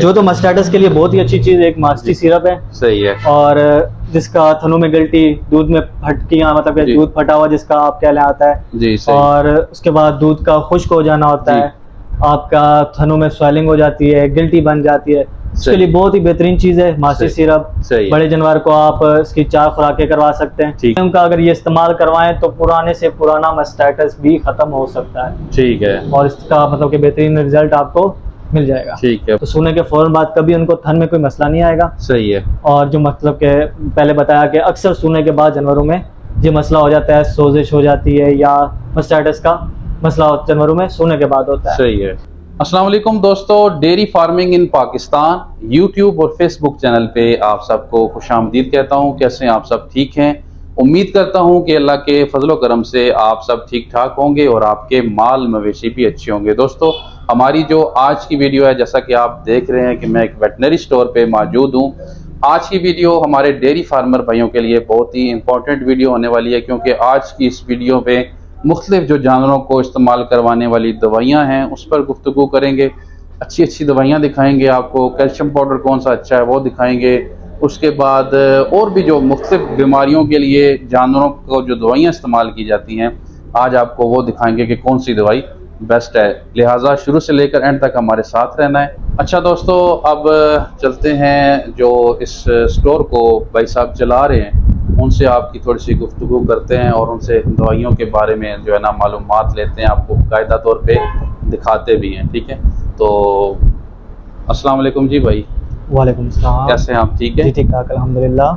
जो तो मस्टार्टस के लिए बहुत ही अच्छी चीज एक मास्टी सिरप है। सही है। और जिसका थनों में गिल्टी, दूध में फटकियां, मतलब कि दूध फटा हुआ जिसका आप क्या ले आता है जी। सही। और उसके बाद दूध का खुश्क हो जाना होता है, आपका थनों में स्वेलिंग हो जाती है, गिल्टी बन जाती है, उसके लिए बहुत ही बेहतरीन चीज है मास्टी सिरप। बड़े जानवर को आप इसकी 4 खुराकें करवा सकते हैं। उनका अगर ये इस्तेमाल करवाएं तो पुराने से पुराना मस्टार्टस भी खत्म हो सकता है। ठीक है। और इसका मतलब कि बेहतरीन रिजल्ट आपको मिल जाएगा। ठीक है। तो सोने के फौरन बाद कभी उनको थन में कोई मसला नहीं आएगा। सही है। और जो मतलब के पहले बताया कि अक्सर सोने के बाद जानवरों में ये मसला हो जाता है, सोजिश हो जाती है या मस्टार्टस का मसला जानवरों में सोने के बाद होता है। सही है। अस्सलाम वालेकुम दोस्तों, dairy farming in Pakistan YouTube और फेसबुक चैनल पे आप सबको खुशामदीद कहता हूँ। कैसे हैं आप सब? ठीक हैं। उम्मीद करता हूँ कि अल्लाह के फजलो करम से आप सब ठीक ठाक होंगे और आपके माल मवेशी भी अच्छे होंगे। दोस्तों, हमारी जो आज की वीडियो है, जैसा कि आप देख रहे हैं कि मैं एक वेटनरी स्टोर पे मौजूद हूँ। आज की वीडियो हमारे डेयरी फार्मर भाइयों के लिए बहुत ही इंपॉर्टेंट वीडियो होने वाली है, क्योंकि आज की इस वीडियो पे मुख्तलिफ जो जानवरों को इस्तेमाल करवाने वाली दवाइयाँ हैं उस पर गुफ्तगू करेंगे। अच्छी अच्छी दवाइयाँ दिखाएंगे आपको। कैल्शियम पाउडर कौन सा अच्छा है वो दिखाएंगे। उसके बाद और भी जो मुख्तलिफ बीमारियों के लिए जानवरों को जो दवाइयाँ इस्तेमाल की जाती हैं, आज आपको वो दिखाएंगे कि कौन सी दवाई बेस्ट है। लिहाजा शुरू से लेकर एंड तक हमारे साथ रहना है। अच्छा दोस्तों, अब चलते हैं जो इस स्टोर को भाई साहब चला रहे हैं उनसे आपकी थोड़ी सी गुफ्तगू करते हैं और उनसे दवाइयों के बारे में जो है ना मालूमात लेते हैं, आपको कायदा तौर पे दिखाते भी हैं। ठीक है। तो अस्सलाम वालेकुम जी भाई। वालेकुम सलाम। कैसे हैं आप? ठीक है जी, ठीक ठाक अल्हम्दुलिल्लाह।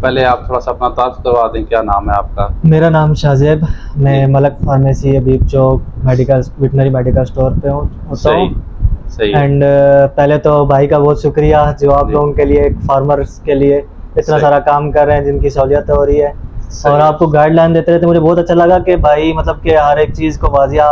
पहले आप थोड़ा सा अपना तारुफ करवा दें, क्या नाम है आपका? मेरा नाम शाहजेब, मैं मलक फार्मेसी हबीब चौक मेडिकल वेटनरी मेडिकल स्टोर पे होता हूँ। सही। एंड पहले तो भाई का बहुत शुक्रिया जो आप लोगों के लिए, फार्मर्स के लिए इतना सारा काम कर रहे हैं जिनकी सहूलियत हो रही है और आपको गाइडलाइन देते रहते। मुझे बहुत अच्छा लगा कि भाई मतलब कि हर एक चीज़ को वाजिया,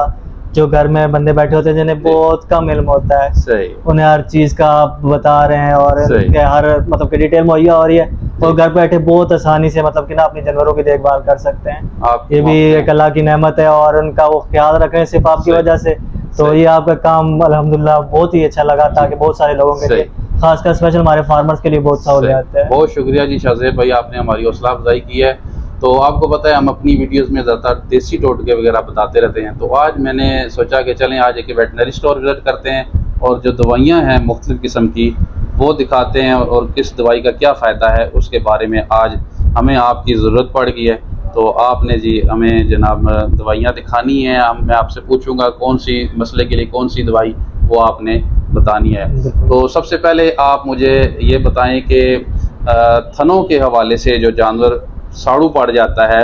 जो घर में बंदे बैठे होते हैं जिन्हें बहुत कम इल्म होता है, सही, उन्हें हर चीज़ का आप बता रहे हैं और उनके हर मतलब कि डिटेल मुहैया हो रही है और घर बैठे बहुत आसानी से मतलब कि ना अपनी जानवरों की देखभाल कर सकते हैं। ये भी एक अल्लाह की नेमत है और उनका वो ख्याल रख रहे हैं सिर्फ आपकी वजह से। तो ये आपका काम अल्हम्दुलिल्लाह बहुत ही अच्छा लगा, ताकि बहुत सारे लोगों के लिए, खासकर स्पेशल हमारे फार्मर्स के लिए बहुत सहूलियत है। बहुत शुक्रिया जी शाहजेब भाई, आपने हमारी हौसला अफजाई की है। तो आपको पता है हम अपनी वीडियोस में ज़्यादातर देसी टोटके वगैरह बताते रहते हैं, तो आज मैंने सोचा कि चलें आज एक वेटनरी स्टोर विजिट करते हैं और जो दवाइयाँ हैं मुख्तलिफ किस्म की वो दिखाते हैं और किस दवाई का क्या फ़ायदा है उसके बारे में आज हमें आपकी ज़रूरत पड़ गई है। तो आपने जी हमें जनाब दवाइयाँ दिखानी है। मैं आपसे पूछूंगा कौन सी मसले के लिए कौन सी दवाई वो आपने बतानी है। तो सबसे पहले आप मुझे ये बताएं कि थनों के हवाले से जो जानवर साड़ू पड़ जाता है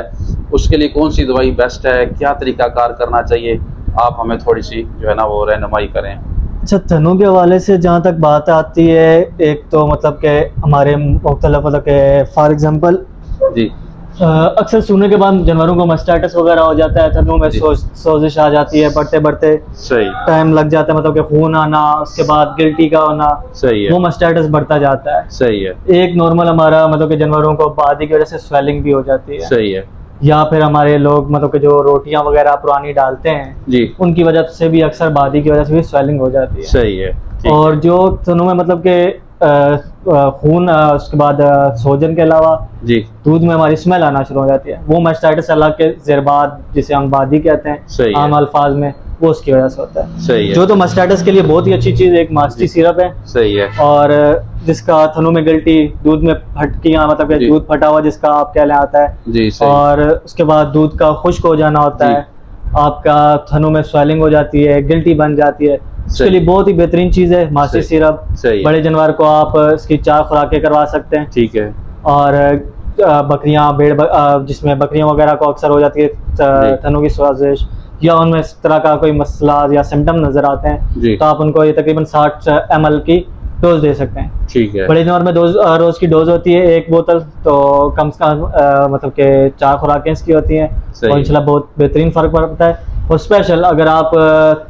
उसके लिए कौन सी दवाई बेस्ट है, क्या तरीकाकार करना चाहिए, आप हमें थोड़ी सी जो है ना वो रहनुमाई करें। अच्छा, थनों के हवाले से जहाँ तक बात आती है, एक तो मतलब के हमारे मुख्तलिफ मतलब के फॉर एग्जांपल जी अक्सर सोने के बाद जानवरों को मस्टार्टस वगैरह हो जाता है, थनों में सोजिश आ जाती है, बढ़ते बढ़ते सही टाइम लग जाता है, मतलब कि खून आना, उसके बाद गिल्टी का होना, सही है, वो मस्टार्टस बढ़ता जाता है। सही है। एक नॉर्मल हमारा मतलब कि जानवरों को बादी की वजह से स्वेलिंग भी हो जाती है। सही है। या फिर हमारे लोग मतलब कि जो रोटियां वगैरह पुरानी डालते हैं जी, उनकी वजह से भी अक्सर बादी की वजह से भी स्वेलिंग हो जाती है। सही है। और जो थनों में मतलब के खून, उसके बाद सोजन के अलावा जी दूध में हमारी स्मेल आना शुरू हो जाती है, वो मस्टार्टस अल्लाह के ज़ेरबाद जिसे हम बादी कहते हैं आम अल्फाज में, वो उसकी वजह से होता है। सही है। जो तो मस्टार्टस के लिए बहुत ही अच्छी चीज़ एक मास्टी सिरप है। सही है। और जिसका थनों में गिल्टी, दूध में फटकियां, मतलब कि दूध फटा हुआ जिसका आप क्या ले आता है जी, और उसके बाद दूध का खुश्क हो जाना होता है, आपका थनों में स्वेलिंग हो जाती है, गिल्टी बन जाती है, उसके लिए बहुत ही बेहतरीन चीज है मास्टी सिरप। बड़े जानवर को आप इसकी 4 खुराकें करवा सकते हैं। ठीक है। और बकरियां, भेड़ जिसमें बकरियां वगैरह को अक्सर हो जाती है थनों की सोजिश या उनमें इस तरह का कोई मसला या सिम्टम नजर आते हैं, तो आप उनको ये तकरीबन 60 ml की डोज दे सकते हैं। ठीक है। बड़े जानवर में रोज की डोज होती है 1 बोतल, तो कम से कम मतलब के 4 खुराकें इसकी होती हैं और इंशाल्लाह बहुत बेहतरीन फर्क पड़ता है। और स्पेशल अगर आप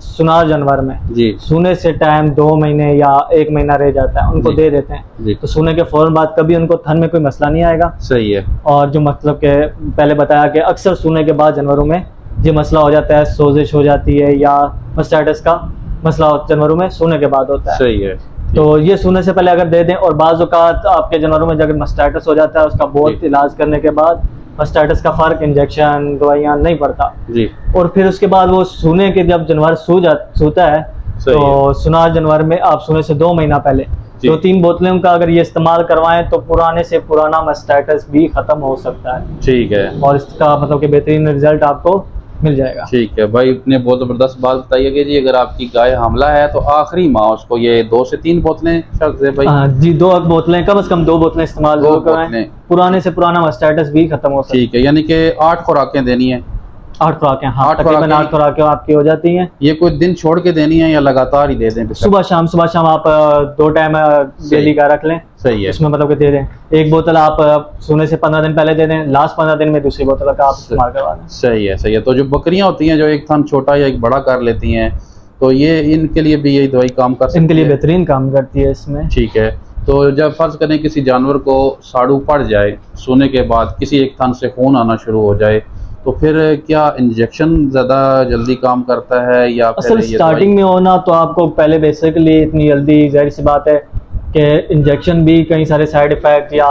सुनार जानवर में जी सोने से टाइम 2 महीने या 1 महीना रह जाता है, उनको दे देते हैं, तो सोने के फौरन बाद कभी उनको थन में कोई मसला नहीं आएगा। सही है। और जो मतलब के पहले बताया कि अक्सर सोने के बाद जानवरों में ये मसला हो जाता है, सोजिश हो जाती है या मस्टार्टस का मसला जानवरों में सोने के बाद होता है। सही है। तो ये सोने से पहले अगर दे दें, और बाज़ औक़ात आपके जानवरों में अगर मास्टाइटिस हो जाता है, उसका बहुत इलाज करने के बाद मास्टाइटिस का फ़र्क इंजेक्शन दवाइयाँ नहीं पड़ता जी। और फिर उसके बाद वो सूने के जब जानवर सूता है तो सुनार जानवर में आप सूने से 2 महीना पहले 2-3 बोतलें का अगर ये इस्तेमाल करवाएं तो पुराने से पुराना मास्टाइटिस भी ख़त्म हो सकता है। ठीक है। और इसका मतलब कि बेहतरीन रिजल्ट आपको मिल जाएगा। ठीक है भाई, इतने बहुत ज़बरदस्त बात बताइए कि जी अगर आपकी गाय हमला है तो आखिरी माह उसको ये 2 से 3 बोतलें शर्त है भाई। हाँ जी, 2 बोतलें, कम से कम 2 बोतलें इस्तेमाल जरूर कराएं, पुराने से पुराना मास्टाइटिस भी खत्म हो सकता है। ठीक है, यानी कि 8 खुराकें देनी है। 8 खुराकें, हाँ तकरीबन 8 खुराकें आपकी हो जाती हैं। ये कोई दिन छोड़ के देनी है या लगातार ही दे दें? सुबह शाम आप 2 टाइम डेली का रख लें। सही है। इसमें मतलब कि दे दें, 1 बोतल आप सोने से 15 दिन पहले दे दें, लास्ट 15 दिन में दूसरी बोतल का आप इस्तेमाल करवा दें। सही है, सही है। तो जो बकरियां होती हैं जो एक थन छोटा या एक बड़ा कर लेती हैं, तो ये इनके लिए भी यही दवाई काम कर सकती है? इनके लिए बेहतरीन काम करती है इसमें। ठीक है। तो जब फर्ज करें किसी जानवर को साड़ू पड़ जाए, सोने के बाद किसी एक थन से खून आना शुरू हो जाए, तो फिर क्या इंजेक्शन ज़्यादा जल्दी काम करता है या असल स्टार्टिंग में होना तो आपको पहले बेसिकली इतनी जल्दी, जाहिर सी बात है कि इंजेक्शन भी कई सारे साइड इफ़ेक्ट या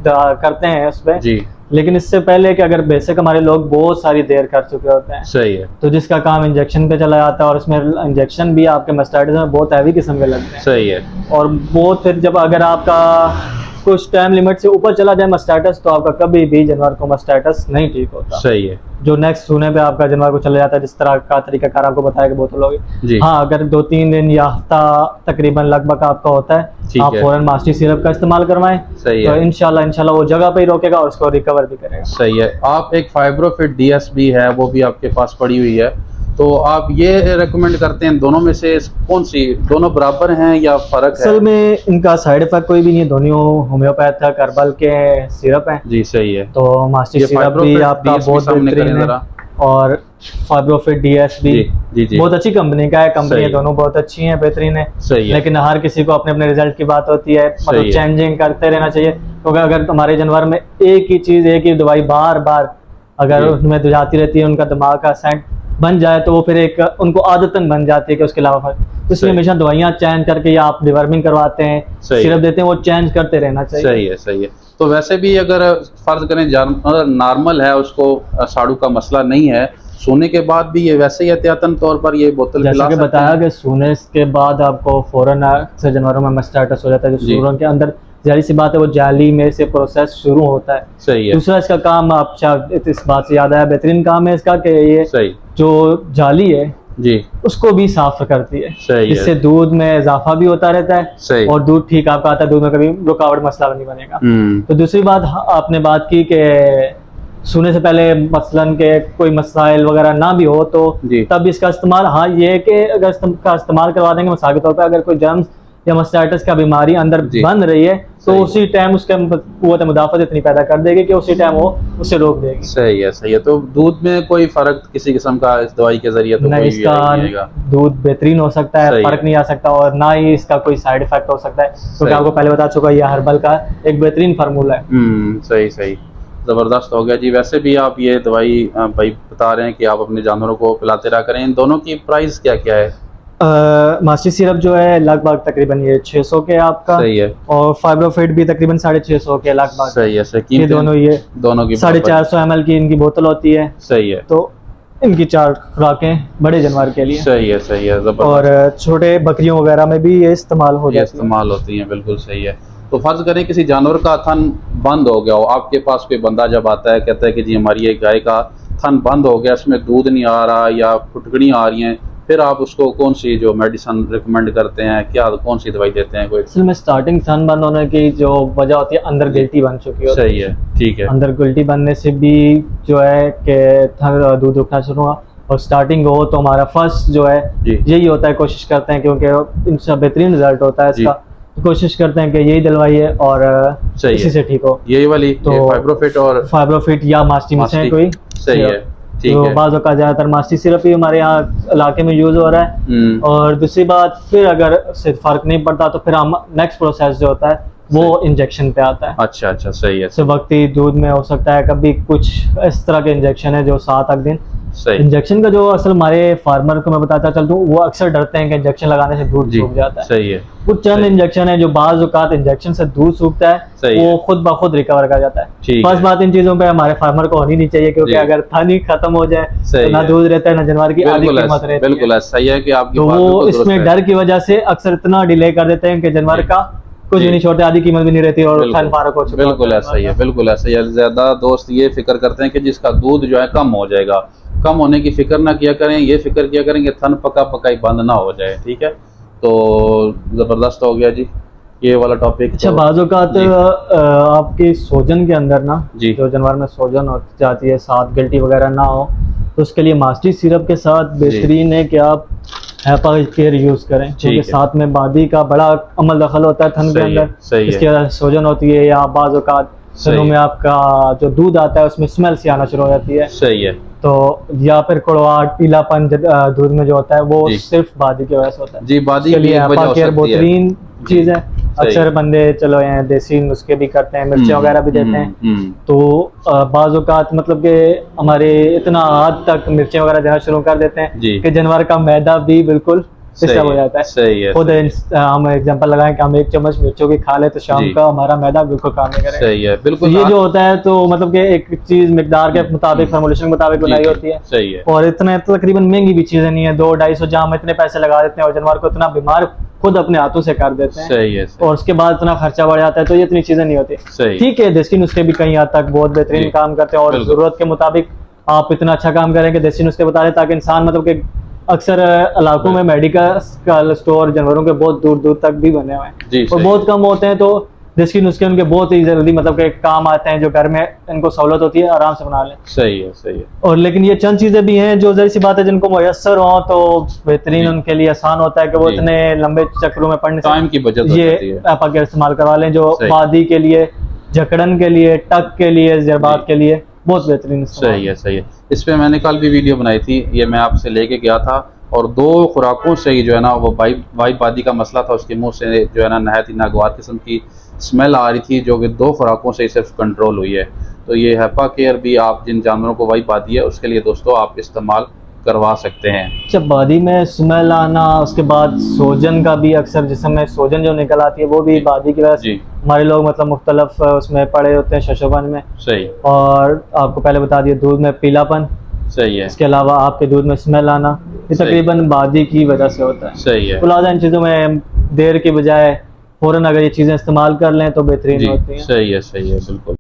करते हैं उस पर जी, लेकिन इससे पहले कि अगर बेसिक हमारे लोग बहुत सारी देर कर चुके होते हैं। सही है। तो जिसका काम इंजेक्शन पे चला जाता है और इसमें इंजेक्शन भी आपके मास्टाइटिस में बहुत हैवी किस्म के लगते हैं। सही है। और बहुत फिर जब अगर आपका कुछ टाइम लिमिट से ऊपर चला जाए मास्टाइटिस तो आपका कभी भी जानवर को मास्टाइटिस नहीं ठीक होता। सही है। जो नेक्स्ट सूने पे आपका जानवर को चला जाता है, जिस तरह का तरीकाकार आपको बताया कि बोतल होगी। हाँ, अगर 2-3 दिन या हफ्ता तकरीबन लगभग आपका होता है, आप फौरन मास्टी सिरप का इस्तेमाल करवाएं। सही है। तो इंशाल्लाह वो जगह पे ही रोकेगा और उसको रिकवर भी करेगा। सही है। आप एक फाइब्रोफिट DS भी है, वो भी आपके पास पड़ी हुई है, तो आप ये रेकमेंड करते हैं दोनों में से कौन सी? दोनों बराबर हैं या फर्क है? असल में इनका साइड इफेक्ट कोई भी नहीं है, दोनों होम्योपैथिक हर्बल के सिरप हैं। जी सही है। तो मास्टी सिरप भी आपका बहुत बेहतरीन है और फाइब्रोफिट DS भी जी बहुत अच्छी कंपनी का है। कंपनी दोनों बहुत अच्छी हैं, बेहतरीन है। सही है। लेकिन हर किसी को अपने अपने रिजल्ट की बात होती है, मतलब चेंजिंग करते रहना चाहिए, क्योंकि अगर तुम्हारे जानवर में एक ही चीज़, एक ही दवाई बार बार अगर उनमें जाती रहती है, उनका दिमाग का सेंट बन जाए तो वो फिर एक उनको आदतन बन जाती है कि उसके अलावा फर्क। इसलिए हमेशा दवाइयाँ चेंज करके या आप डिवर्मिंग करवाते हैं, सिरप देते हैं, वो चेंज करते रहना चाहिए। सही है, सही है। तो वैसे भी अगर फर्ज करें जानवर नॉर्मल है, उसको साड़ू का मसला नहीं है, सोने के बाद भी ये वैसे ही एहतियातन तौर पर ये बोतल जैसे कि बताया कि सोने के बाद आपको फौरन अक्सर जानवरों में मास्टाइटिस हो जाता है, जो सूरों के अंदर जाहिर सी बात है वो जाली में से प्रोसेस शुरू होता है। सही है। दूसरा इसका काम, आप शायद इस बात से याद आया, बेहतरीन काम है इसका कि ये सही जो जाली है जी उसको भी साफ करती है। सही इससे है। दूध में इजाफा भी होता रहता है। सही। और दूध ठीक आपका आता है, दूध में कभी रुकावट मसला नहीं बनेगा। तो दूसरी बात आपने बात की कि सोने से पहले मसलन के कोई मसाइल वगैरह ना भी हो तो तब इसका इस्तेमाल, हाँ ये है कि अगर इसका इस्तेमाल करवा देंगे मिसाल के तौर पर, अगर कोई जर्म्स या मास्टाइटिस का बीमारी अंदर बन रही है तो उसी टाइम उसके कुव्वत मुदाफ़त इतनी पैदा कर देगी कि उसी टाइम वो उसे रोक देगी। सही है, सही है। तो दूध में कोई फर्क किसी किस्म का इस दवाई के जरिए तो नहीं, इसका दूध बेहतरीन हो सकता है, फर्क नहीं आ सकता और ना ही इसका कोई साइड इफेक्ट हो सकता है, क्योंकि आपको पहले बता चुका ये हर्बल का एक बेहतरीन फार्मूला है। सही सही, ज़बरदस्त हो गया जी। वैसे भी आप ये दवाई भाई बता रहे हैं कि आप अपने जानवरों को पिलाते रहा करें। इन दोनों की प्राइस क्या क्या है? मास्टी सिरप जो है लगभग तकरीबन ये 600 के आपका। सही है। और फाइब्रोफिट भी तकरीबन 650 के लगभग। सही है। ये दोनों की 450 ml की इनकी बोतल होती है। सही है। तो इनकी 4 खुराकें बड़े जानवर के लिए। सही है, सही है। और छोटे बकरियों वगैरह में भी ये इस्तेमाल होती हैं। बिल्कुल सही है। तो फर्ज करें किसी जानवर का थन बंद हो गया हो, आपके पास कोई बंदा जब आता है कहता है कि जी हमारी एक गाय का थन बंद हो गया, इसमें दूध नहीं आ रहा या फुटकड़ियाँ आ रही हैं, फिर आप उसको कौन सी जो मेडिसिन रिकमेंड करते हैं, क्या कौन सी दवाई देते हैं? कोई असल में स्टार्टिंग थन बंद होने की जो वजह होती है अंदर गिल्टी बन चुकी होती है। सही है, ठीक है। अंदर गिल्टी बनने से भी जो है कि थन दूध रुकना शुरू हुआ और स्टार्टिंग हो तो हमारा फर्स्ट जो है यही होता है, कोशिश करते हैं क्योंकि इनसे बेहतरीन रिजल्ट होता है इसका, कोशिश करते हैं कि यही दलवाई है और इसी से ठीक हो, यही वाली। तो फाइब्रोफिट या मास्टी में से कोई सही है। तो बाज़ों का ज़्यादातर मास्टी सिरप ही हमारे यहाँ इलाके में यूज़ हो रहा है। और दूसरी बात, फिर अगर से फ़र्क नहीं पड़ता तो फिर हम नेक्स्ट प्रोसेस जो होता है वो इंजेक्शन पे आता है। अच्छा अच्छा, सही है। वक्ती दूध में हो सकता है, कभी कुछ इस तरह के इंजेक्शन है जो 7-8 दिन सही। इंजेक्शन का जो असल हमारे फार्मर को मैं बताता चलता हूँ, वो अक्सर डरते हैं कि इंजेक्शन लगाने से दूध जी सूख जाता है। सही है। कुछ चंद सही। इंजेक्शन है जो बाज़ औक़ात इंजेक्शन से दूध सूखता है, सही वो है। खुद ब खुद रिकवर कर जाता है। ठीक फर्स्ट है। बात इन चीज़ों पे हमारे फार्मर को होनी नहीं चाहिए, क्योंकि जी। अगर थानी खत्म हो जाए तो सही ना है। दूध रहता है ना जानवर की आधी बिल्कुल कीमत रहती है। बिल्कुल ऐसा ही है कि आपकी तो बात वो बिल्कुल दुरुस्त इसमें है। डर की वजह से अक्सर इतना डिले कर देते हैं कि जानवर जी। का कुछ भी जी। नहीं छोड़ते, आधी कीमत भी नहीं रहती और बिल्कुल। खान फारक हो चुका होता बिल्कुल है ऐसा ही है, जानवर का। बिल्कुल ऐसा ही है। ज़्यादा दोस्त ये फ़िक्र करते हैं कि जिसका दूध जो है कम हो जाएगा, कम होने की फ़िक्र ना किया करें, ये फ़िक्र किया करें कि थन पका-पकाई बंद ना हो जाए, ठीक है? तो ज़बरदस्त हो गया जी, ये वाला टॉपिक। अच्छा, तो बाज़ औक़ात जी। आपकी सोजन के अंदर ना, जी। जो जानवर में सोजन हो जाती है, साथ गिल्टी वगैरह ना हो, तो उसके लिए मास्टिक सिरप के साथ जी। बेहतरीन है कि आप हैपा केयर यूज़ करें, क्योंकि ठीक है। साथ में बादी का बड़ा अमल दखल होता है थन के सही है, अंदर। सही है। इसकी वजह से सोजन होती है, या बाज़ औक़ात सही थनों है। में आपका जो दूध आता है उसमें स्मेल सी आना शुरू हो जाती है। सही है। तो या फिर कड़वाहट, पीलापन दूध में जो होता है, वो जी। सिर्फ़ बादी की वजह से होता है। जी, बादी उसके भी लिए एक वजह हैपा हो केयर सकती है। बेहतरीन जी। चीज़ है। सही। अक्सर बंदे चलो यहाँ देसी नुस्खे भी करते हैं, मिर्चें वगैरह भी देते हैं। तो बाज़ औक़ात मतलब कि हमारे इतना हद तक मिर्चें वगैरह देना शुरू कर देते हैं जी। कि जानवर का मैदा भी बिल्कुल डिस्टर्ब हो जाता है। सही है। खुद सही है। हम एग्जांपल लगाएं कि हम 1 चम्मच मिर्चों की खा लें तो शाम जी। का हमारा मैदा बिल्कुल काम नहीं करेगा। सही है, तो बिल्कुल ये जो होता है, तो मतलब कि एक चीज़ मिकदार के मुताबिक, फार्मूलेशन के मुताबिक जी, बनाई जी, होती है। सही है। और इतने तकरीबन महंगी भी चीज़ें नहीं है, 200-250 जहाँ हम इतने पैसे लगा देते हैं और जानवर को इतना बीमार खुद अपने हाथों से कर देते हैं। सही है। सही। और उसके बाद इतना खर्चा बढ़ जाता है, तो ये इतनी चीज़ें नहीं होती। सही। ठीक है, देसी नुस्खे भी कहीं हद तक बहुत बेहतरीन जी। काम करते हैं, और बिल्कुल। ज़रूरत के मुताबिक आप इतना अच्छा काम करें कि देसी नुस्खे बता दें, ताकि इंसान मतलब कि अक्सर इलाकों में मेडिकल स्टोर जानवरों के बहुत दूर-दूर तक भी बने हुए हैं, जी, और सही बहुत है। कम होते हैं, तो देसी नुस्खे उनके बहुत ही जल्दी मतलब कि काम आते हैं, जो घर में इनको सहूलत होती है, आराम से बना लें। सही है। सही है। और लेकिन ये चंद चीज़ें भी हैं जो ज़ाहिर सी बात है जिनको मुयस्सर हों तो बेहतरीन जी। उनके लिए आसान होता है कि वो जी। इतने लंबे चक्रों में पढ़ने टाइम की बचत हो से ये जाती है। हैपा केयर इस्तेमाल करवा लें, जो सही। बादी के लिए, जकड़न के लिए, टक के लिए, ज़रबात जी। के लिए बहुत बेहतरीन इस्तेमाल सही है। सही है। इस पे मैंने कल भी वीडियो बनाई थी, ये मैं आपसे लेके गया था, और 2 खुराकों से ही जो है ना, वो वाइट बादी का मसला था, उसके मुँह से जो है ना नहायत ही नागवार किस्म की स्मेल आ रही थी, जो कि 2 खुराकों से ही सिर्फ कंट्रोल हुई है। तो ये हैपा केयर भी आप जिन जानवरों को वाइट बादी है उसके लिए दोस्तों आप इस्तेमाल करवा सकते हैं। जब बादी में स्मेल आना, उसके बाद सोजन का भी अक्सर जिस्म में सोजन जो निकल आती है, वो भी जी। बादी की वजह से जी। हमारे लोग मतलब मुख्तलिफ उसमें पड़े होते हैं शशोबन में। सही। और आपको पहले बता दिया, दूध में पीलापन, सही है। इसके अलावा आपके दूध में स्मेल आना, ये सही। तकरीबन बादी की वजह से होता है। सही है। तो लिहाजा इन चीज़ों में देर की बजाय फ़ौरन अगर ये चीज़ें इस्तेमाल कर लें तो बेहतरीन जी, होती हैं। सही है, बिल्कुल।